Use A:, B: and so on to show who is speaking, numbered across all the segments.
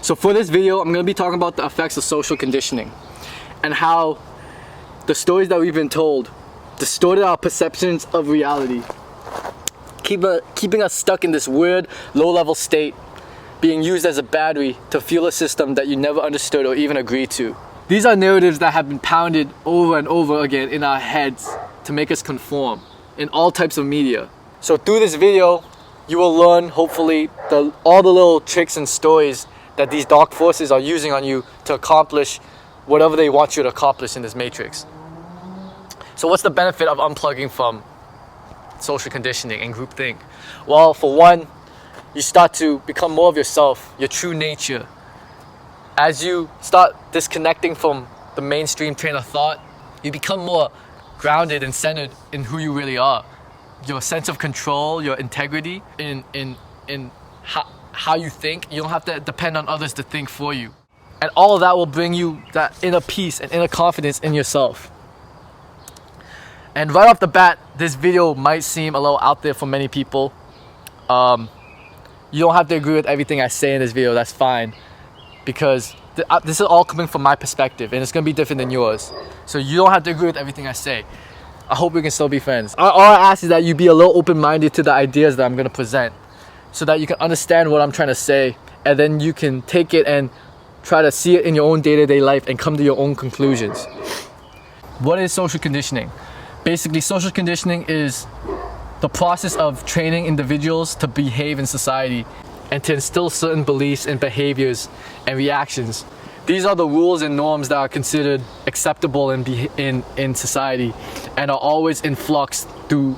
A: So for this video, I'm going to be talking about the effects of social conditioning and how the stories that we've been told distorted our perceptions of reality, keeping us stuck in this weird, low-level state, being used as a battery to fuel a system that you never understood or even agreed to. These are narratives that have been pounded over and over again in our heads to make us conform in all types of media. So through this video, you will learn, hopefully, all the little tricks and stories that these dark forces are using on you to accomplish whatever they want you to accomplish in this matrix. So what's the benefit of unplugging from social conditioning and groupthink? Well, for one, you start to become more of yourself, your true nature. As you start disconnecting from the mainstream train of thought, you become more grounded and centered in who you really are. Your sense of control, your integrity in how you think. You don't have to depend on others to think for you. And all of that will bring you that inner peace and inner confidence in yourself. And right off the bat, this video might seem a little out there for many people. You don't have to agree with everything I say in this video, that's fine. Because this is all coming from my perspective and it's going to be different than yours. So you don't have to agree with everything I say. I hope we can still be friends. All I ask is that you be a little open-minded to the ideas that I'm going to present, so that you can understand what I'm trying to say, and then you can take it and try to see it in your own day-to-day life and come to your own conclusions. What is social conditioning? Basically, social conditioning is the process of training individuals to behave in society and to instill certain beliefs and behaviors and reactions. These are the rules and norms that are considered acceptable in society and are always in flux through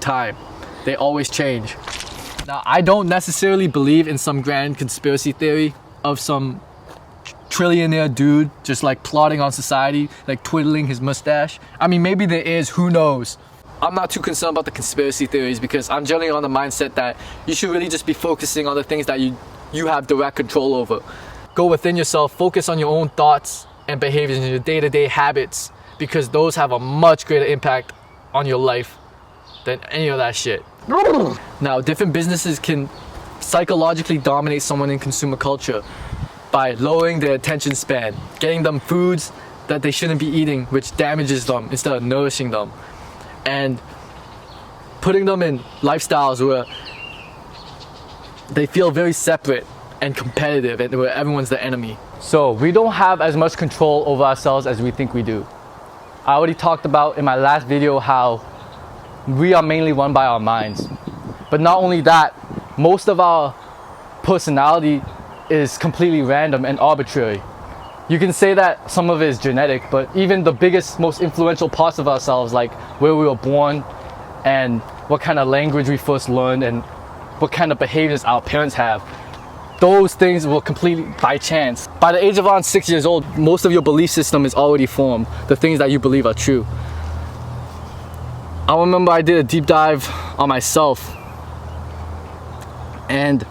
A: time. They always change. Now, I don't necessarily believe in some grand conspiracy theory of some trillionaire dude just like plotting on society, like twiddling his mustache. I mean, maybe there is, who knows? I'm not too concerned about the conspiracy theories because I'm generally on the mindset that you should really just be focusing on the things that you have direct control over. Go within yourself, focus on your own thoughts and behaviors and your day-to-day habits, because those have a much greater impact on your life than any of that shit. Now, different businesses can psychologically dominate someone in consumer culture by lowering their attention span, getting them foods that they shouldn't be eating, which damages them instead of nourishing them, and putting them in lifestyles where they feel very separate and competitive and where everyone's the enemy. So we don't have as much control over ourselves as we think we do. I already talked about in my last video how we are mainly run by our minds. But not only that, most of our personality is completely random and arbitrary. You can say that some of it is genetic, but even the biggest, most influential parts of ourselves, like where we were born and what kind of language we first learned and what kind of behaviors our parents have, those things were completely by chance. By the age of around 6 years old, most of your belief system is already formed, the things that you believe are true. I remember I did a deep dive on myself, and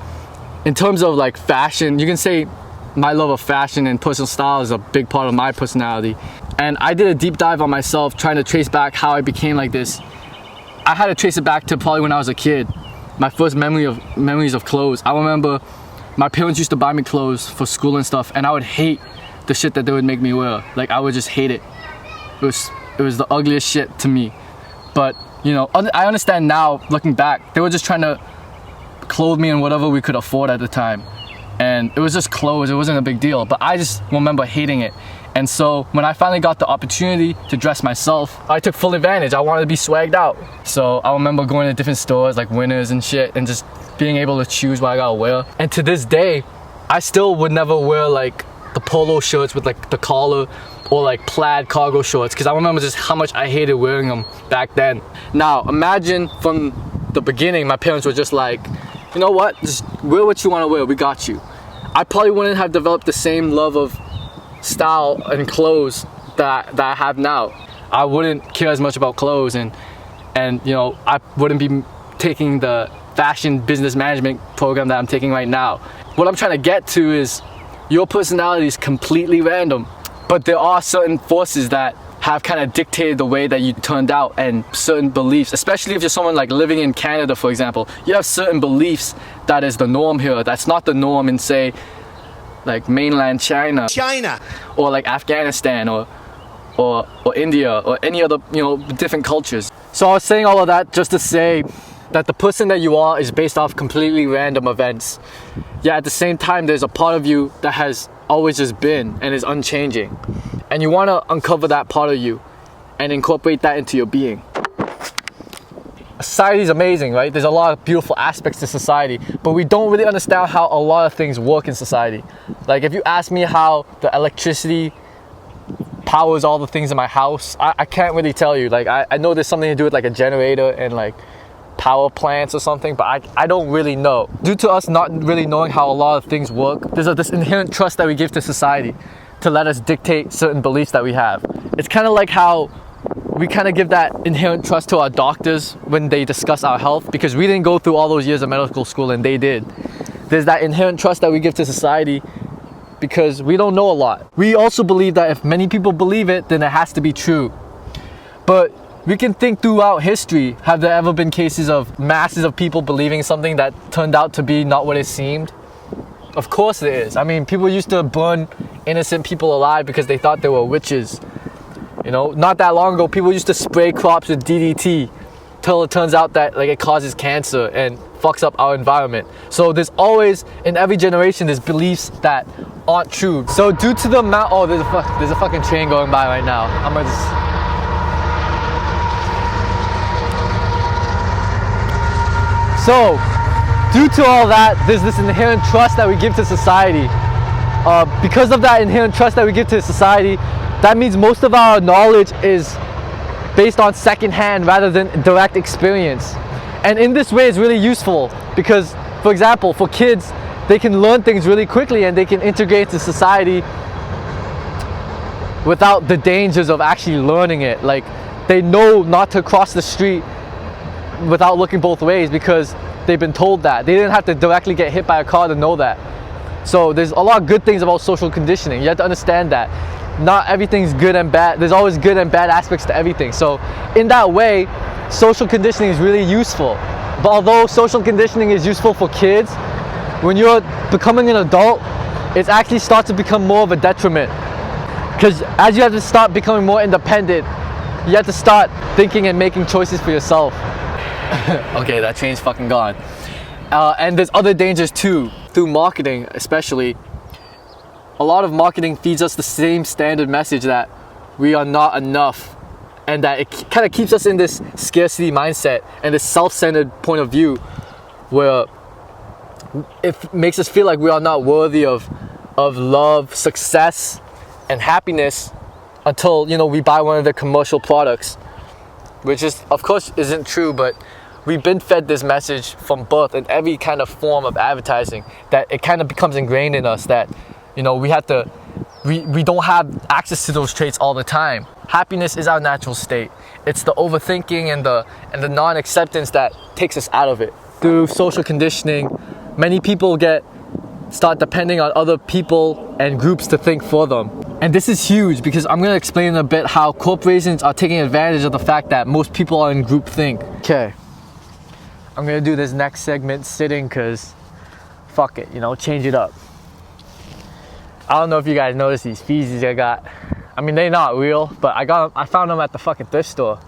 A: in terms of like fashion, you can say my love of fashion and personal style is a big part of my personality. And I did a deep dive on myself, trying to trace back how I became like this. I had to trace it back to probably when I was a kid. My first memories of clothes. I remember my parents used to buy me clothes for school and stuff, and I would hate the shit that they would make me wear. Like, I would just hate it. It was the ugliest shit to me. But, you know, I understand now, looking back, they were just trying to clothe me in whatever we could afford at the time. And it was just clothes, it wasn't a big deal. But I just remember hating it. And so when I finally got the opportunity to dress myself, I took full advantage. I wanted to be swagged out. So I remember going to different stores like Winners and shit and just being able to choose what I gotta wear. And to this day, I still would never wear like the polo shirts with like the collar or like plaid cargo shorts, because I remember just how much I hated wearing them back then. Now imagine from the beginning my parents were just like, you know what, just wear what you want to wear, we got you. I probably wouldn't have developed the same love of style and clothes that I have now. I wouldn't care as much about clothes, and you know, I wouldn't be taking the fashion business management program that I'm taking right now. What I'm trying to get to is your personality is completely random, but there are certain forces that have kind of dictated the way that you turned out, and certain beliefs, especially if you're someone like living in Canada, for example, you have certain beliefs that is the norm here. That's not the norm in, say, like mainland China, or like Afghanistan, or India, or any other, you know, different cultures. So I was saying all of that just to say that the person that you are is based off completely random events. Yet at the same time, there's a part of you that has always just been and is unchanging. And you want to uncover that part of you and incorporate that into your being. Society is amazing, right? There's a lot of beautiful aspects to society, but we don't really understand how a lot of things work in society. Like if you ask me how the electricity powers all the things in my house, I can't really tell you. Like I know there's something to do with like a generator and like power plants or something, but I don't really know. Due to us not really knowing how a lot of things work, there's this inherent trust that we give to society to let us dictate certain beliefs that we have. It's kind of like how we kind of give that inherent trust to our doctors when they discuss our health, because we didn't go through all those years of medical school and they did. There's that inherent trust that we give to society because we don't know a lot. We also believe that if many people believe it, then it has to be true. But we can think throughout history, have there ever been cases of masses of people believing something that turned out to be not what it seemed? Of course there is. I mean, people used to burn innocent people alive because they thought they were witches. You know, not that long ago, people used to spray crops with DDT till it turns out that like it causes cancer and fucks up our environment. So there's always, in every generation, there's beliefs that aren't true. So due to the amount, oh, there's a fucking train going by right now. I'm gonna just... So, due to all that, there's this inherent trust that we give to society. Because of that inherent trust that we give to society, that means most of our knowledge is based on secondhand rather than direct experience. And in this way, it's really useful because, for example, for kids, they can learn things really quickly and they can integrate into society without the dangers of actually learning it. Like, they know not to cross the street without looking both ways because they've been told that. They didn't have to directly get hit by a car to know that. So there's a lot of good things about social conditioning. You have to understand that not everything's good and bad. There's always good and bad aspects to everything. So in that way, social conditioning is really useful. But although social conditioning is useful for kids, when you're becoming an adult, it actually starts to become more of a detriment. Because as you have to start becoming more independent, you have to start thinking and making choices for yourself. Okay, that train's fucking gone. And there's other dangers too. Through marketing especially, a lot of marketing feeds us the same standard message that we are not enough, and that it kind of keeps us in this scarcity mindset and this self-centered point of view where it makes us feel like we are not worthy of love, success, and happiness until, you know, we buy one of their commercial products, which is, of course, isn't true, but we've been fed this message from birth in every kind of form of advertising that it kind of becomes ingrained in us that, you know, we don't have access to those traits all the time. Happiness is our natural state. It's the overthinking and the non-acceptance that takes us out of it. Through social conditioning, many people start depending on other people and groups to think for them. And this is huge because I'm going to explain in a bit how corporations are taking advantage of the fact that most people are in groupthink. Okay, I'm going to do this next segment sitting because fuck it, you know, change it up. I don't know if you guys noticed these feezies I got. I mean, they're not real, but I found them at the fucking thrift store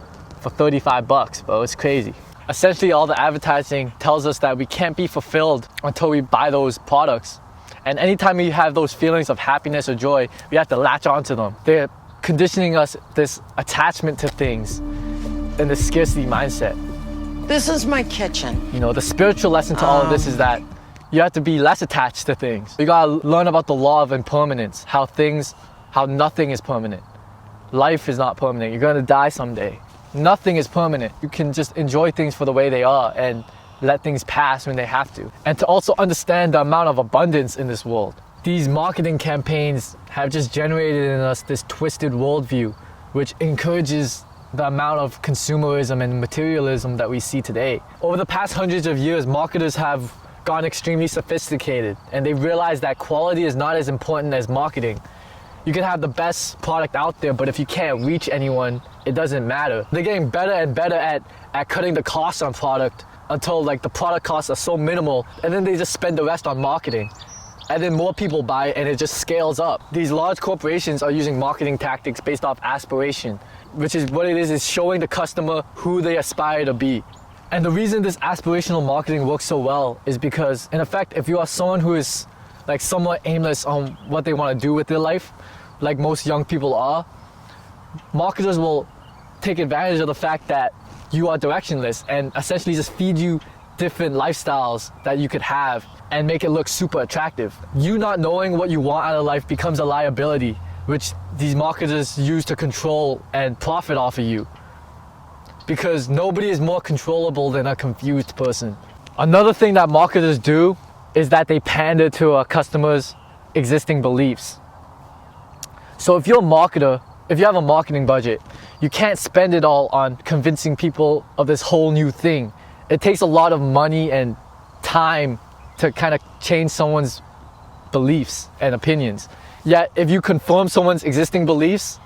A: for 35 bucks, bro. It's crazy. Essentially, all the advertising tells us that we can't be fulfilled until we buy those products. And anytime we have those feelings of happiness or joy, we have to latch onto them. They're conditioning us this attachment to things and this scarcity mindset.
B: This is my kitchen.
A: You know, the spiritual lesson to all of this is that you have to be less attached to things. You gotta learn about the law of impermanence, how nothing is permanent. Life is not permanent. You're gonna die someday. Nothing is permanent. You can just enjoy things for the way they are and let things pass when they have to. And to also understand the amount of abundance in this world. These marketing campaigns have just generated in us this twisted worldview, which encourages the amount of consumerism and materialism that we see today. Over the past hundreds of years, marketers have gotten extremely sophisticated, and they realized that quality is not as important as marketing. You can have the best product out there, but if you can't reach anyone, it doesn't matter. They're getting better and better at cutting the cost on product until like the product costs are so minimal, and then they just spend the rest on marketing. And then more people buy it and it just scales up. These large corporations are using marketing tactics based off aspiration, which is what it is showing the customer who they aspire to be. And the reason this aspirational marketing works so well is because, in effect, if you are someone who is like somewhat aimless on what they want to do with their life, like most young people are, marketers will take advantage of the fact that you are directionless and essentially just feed you different lifestyles that you could have and make it look super attractive. You not knowing what you want out of life becomes a liability, which these marketers use to control and profit off of you. Because nobody is more controllable than a confused person. Another thing that marketers do is that they pander to a customer's existing beliefs. So if you're a marketer, if you have a marketing budget, you can't spend it all on convincing people of this whole new thing. It takes a lot of money and time to kind of change someone's beliefs and opinions. Yet if you confirm someone's existing beliefs,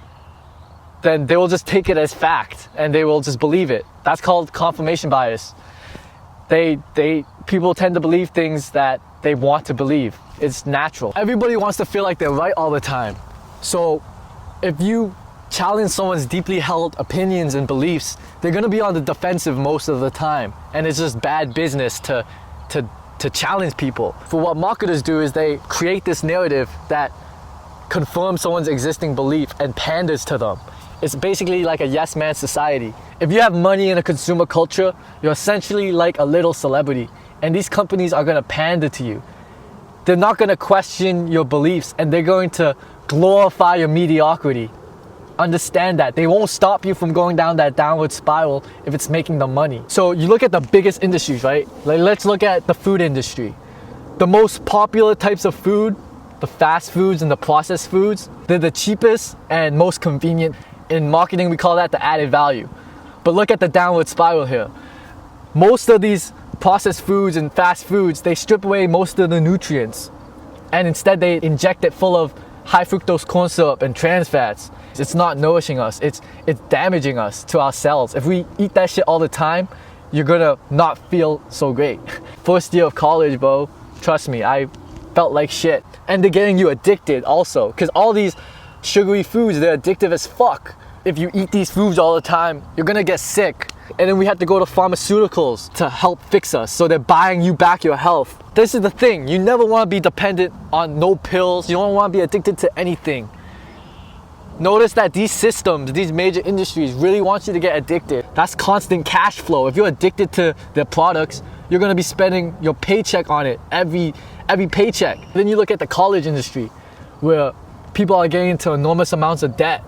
A: then they will just take it as fact and they will just believe it. That's called confirmation bias. People tend to believe things that they want to believe. It's natural. Everybody wants to feel like they're right all the time. So if you challenge someone's deeply held opinions and beliefs, they're gonna be on the defensive most of the time. And it's just bad business to challenge people. For what marketers do is they create this narrative that confirms someone's existing belief and panders to them. It's basically like a yes man society. If you have money in a consumer culture, you're essentially like a little celebrity. And these companies are gonna pander to you. They're not gonna question your beliefs and they're going to glorify your mediocrity. Understand that. They won't stop you from going down that downward spiral if it's making them money. So you look at the biggest industries, right? Like let's look at the food industry. The most popular types of food, the fast foods and the processed foods, they're the cheapest and most convenient. In marketing, we call that the added value. But look at the downward spiral here. Most of these processed foods and fast foods, they strip away most of the nutrients. And instead they inject it full of high fructose corn syrup and trans fats. It's not nourishing us. It's damaging us to our cells. If we eat that shit all the time, you're gonna not feel so great. First year of college, bro, trust me, I felt like shit. And they're getting you addicted also, because all these sugary foods, they're addictive as fuck. If you eat these foods all the time, you're gonna get sick. And then we have to go to pharmaceuticals to help fix us. So they're buying you back your health. This is the thing. You never wanna be dependent on no pills. You don't wanna be addicted to anything. Notice that these systems, these major industries really want you to get addicted. That's constant cash flow. If you're addicted to their products, you're gonna be spending your paycheck on it, every paycheck. Then you look at the college industry, where people are getting into enormous amounts of debt,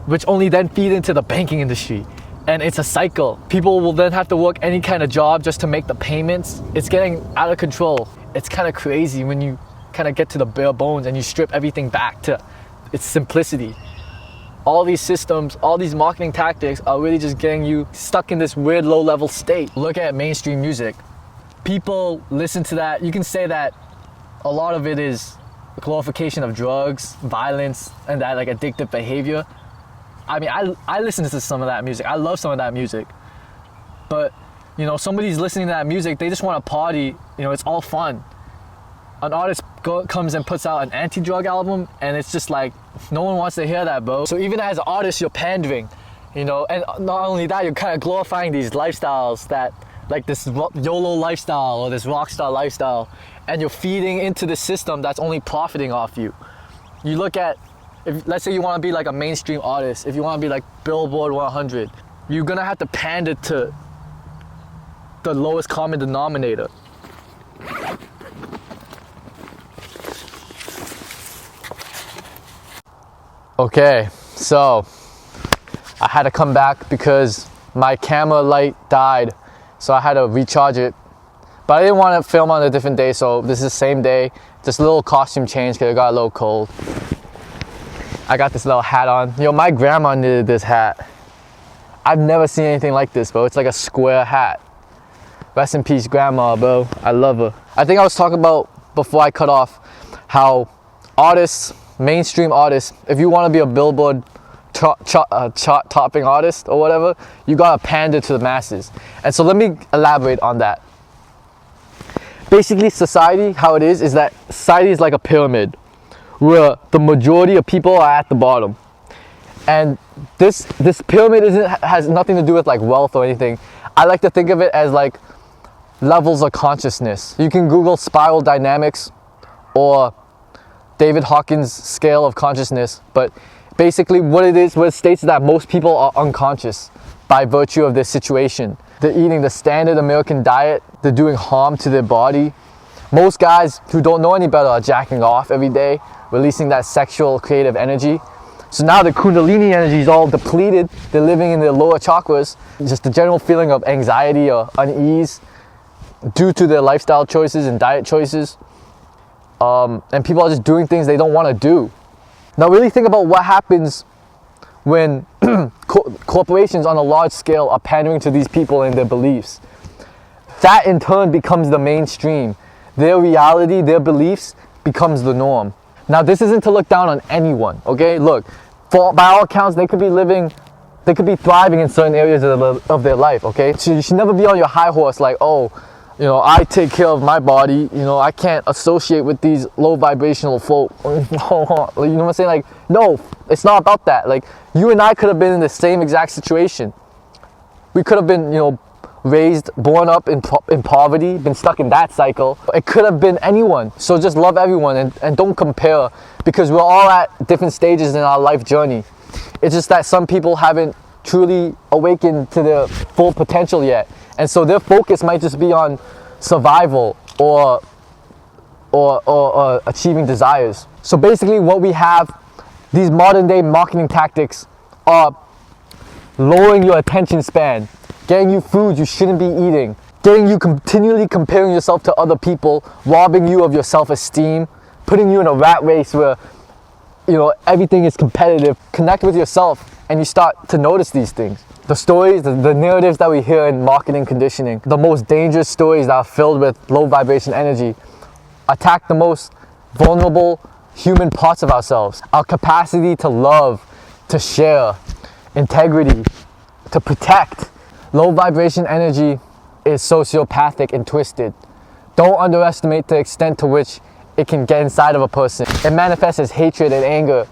A: which only then feed into the banking industry. And it's a cycle. People will then have to work any kind of job just to make the payments. It's getting out of control. It's kind of crazy when you kind of get to the bare bones and you strip everything back to its simplicity. All these systems, all these marketing tactics are really just getting you stuck in this weird low-level state. Look at mainstream music. People listen to that. You can say that a lot of it is a glorification of drugs, violence, and that like addictive behavior. I mean, I listen to some of that music. I love some of that music. But, you know, somebody's listening to that music, they just want to party. You know, it's all fun. An artist comes and puts out an anti-drug album, and it's just like, no one wants to hear that, bro. So even as an artist, you're pandering, you know, and not only that, you're kind of glorifying these lifestyles that, like this YOLO lifestyle or this rockstar lifestyle, and you're feeding into the system that's only profiting off you. You look at, let's say you want to be like a mainstream artist, if you want to be like Billboard 100, you're gonna have to pander to the lowest common denominator. Okay, so I had to come back because my camera light died, so I had to recharge it. But I didn't want to film on a different day, so this is the same day. Just a little costume change because it got a little cold. I got this little hat on. Yo, my grandma knitted this hat. I've never seen anything like this, bro. It's like a square hat. Rest in peace, grandma, bro. I love her. I think I was talking about, before I cut off, how artists mainstream artists, if you want to be a Billboard chart-topping artist or whatever, you gotta pander to the masses. And so let me elaborate on that. Basically, society, how it is that society is like a pyramid where the majority of people are at the bottom. And this pyramid has nothing to do with like wealth or anything. I like to think of it as like levels of consciousness. You can Google spiral dynamics or David Hawkins' scale of consciousness, but basically what it states is that most people are unconscious by virtue of their situation. They're eating the standard American diet, they're doing harm to their body. Most guys who don't know any better are jacking off every day, releasing that sexual creative energy. So now the Kundalini energy is all depleted, they're living in their lower chakras, just the general feeling of anxiety or unease due to their lifestyle choices and diet choices. And people are just doing things they don't want to do. Now really think about what happens when corporations on a large scale are pandering to these people and their beliefs. That in turn becomes the mainstream. Their reality, their beliefs becomes the norm. Now this isn't to look down on anyone, okay? Look, by all accounts, they could be thriving in certain areas of their life, okay? So you should never be on your high horse like, oh, you know, I take care of my body, you know, I can't associate with these low vibrational folk. You know what I'm saying? Like, no, it's not about that. Like, you and I could have been in the same exact situation. We could have been, you know, born up in poverty, been stuck in that cycle. It could have been anyone. So just love everyone and don't compare, because we're all at different stages in our life journey. It's just that some people haven't truly awakened to their full potential yet. And so their focus might just be on survival or achieving desires. So basically what we have, these modern day marketing tactics are lowering your attention span, getting you food you shouldn't be eating, getting you continually comparing yourself to other people, robbing you of your self-esteem, putting you in a rat race where, you know, everything is competitive. Connect with yourself and you start to notice these things. The stories, the narratives that we hear in marketing conditioning, the most dangerous stories that are filled with low vibration energy, attack the most vulnerable human parts of ourselves. Our capacity to love, to share, integrity, to protect. Low vibration energy is sociopathic and twisted. Don't underestimate the extent to which it can get inside of a person. It manifests as hatred and anger.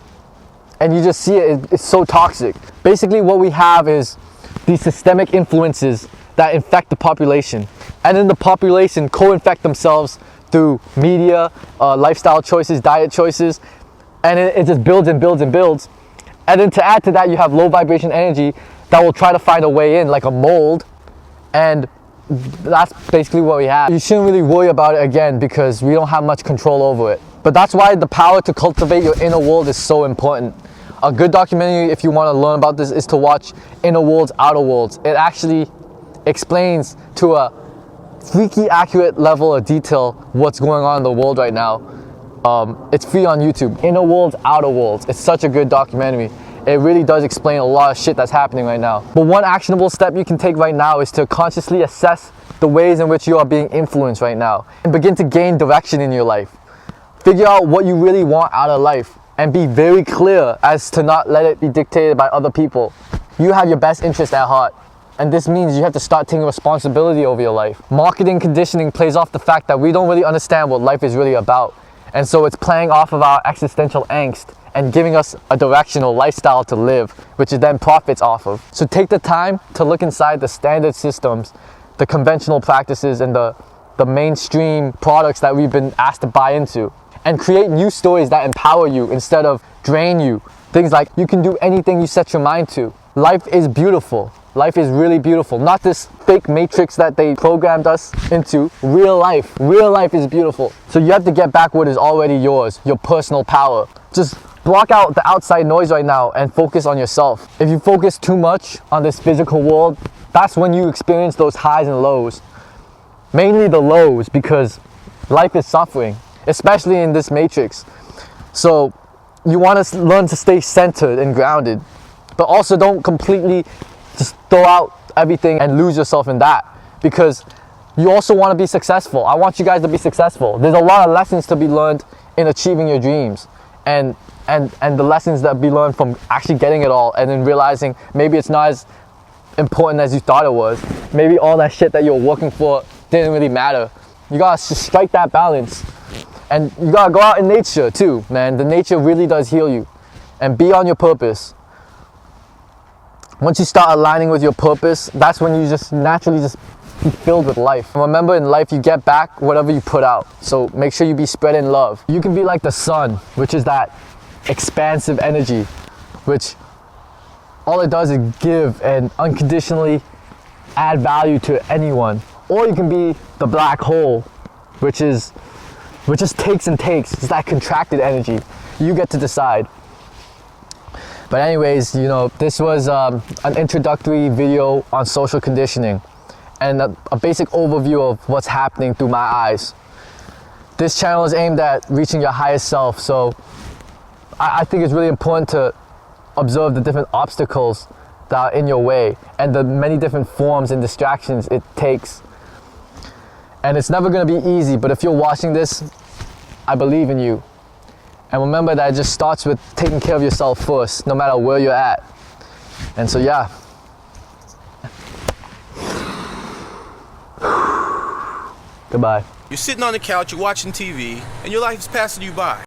A: And you just see it's so toxic. Basically what we have is these systemic influences that infect the population. And then the population co-infect themselves through media, lifestyle choices, diet choices. And it just builds and builds and builds. And then to add to that, you have low vibration energy that will try to find a way in like a mold. And that's basically what we have. You shouldn't really worry about it again because we don't have much control over it. But that's why the power to cultivate your inner world is so important. A good documentary, if you want to learn about this, is to watch Inner Worlds, Outer Worlds. It actually explains to a freaky accurate level of detail what's going on in the world right now. It's free on YouTube. Inner Worlds, Outer Worlds. It's such a good documentary. It really does explain a lot of shit that's happening right now. But one actionable step you can take right now is to consciously assess the ways in which you are being influenced right now and begin to gain direction in your life. Figure out what you really want out of life and be very clear as to not let it be dictated by other people. You have your best interest at heart, and this means you have to start taking responsibility over your life. Marketing conditioning plays off the fact that we don't really understand what life is really about, and so it's playing off of our existential angst and giving us a directional lifestyle to live, which it then profits off of. So take the time to look inside the standard systems, the conventional practices, and the mainstream products that we've been asked to buy into, and create new stories that empower you instead of drain you. Things like, you can do anything you set your mind to. Life is beautiful. Life is really beautiful. Not this fake matrix that they programmed us into. Real life. Real life is beautiful. So you have to get back what is already yours, your personal power. Just block out the outside noise right now and focus on yourself. If you focus too much on this physical world, that's when you experience those highs and lows. Mainly the lows, because life is suffering, especially in this matrix. So you want to learn to stay centered and grounded, but also don't completely just throw out everything and lose yourself in that, because you also want to be successful. I want you guys to be successful. There's a lot of lessons to be learned in achieving your dreams, and the lessons that we learned from actually getting it all, and then realizing maybe it's not as important as you thought it was. Maybe all that shit that you were working for didn't really matter. You gotta strike that balance. And you gotta go out in nature too, man. The nature really does heal you. And be on your purpose. Once you start aligning with your purpose, that's when you just naturally just be filled with life. And remember, in life you get back whatever you put out. So make sure you be spreading love. You can be like the sun, which is that expansive energy, which all it does is give and unconditionally add value to anyone. Or you can be the black hole, which just takes and takes. It's that contracted energy. You get to decide. But anyways, you know, this was an introductory video on social conditioning and a basic overview of what's happening through my eyes. This channel is aimed at reaching your highest self, so I think it's really important to observe the different obstacles that are in your way and the many different forms and distractions it takes. And it's never going to be easy, but if you're watching this, I believe in you. And remember that it just starts with taking care of yourself first, no matter where you're at. And so yeah. Goodbye.
C: You're sitting on the couch, you're watching TV, and your life is passing you by.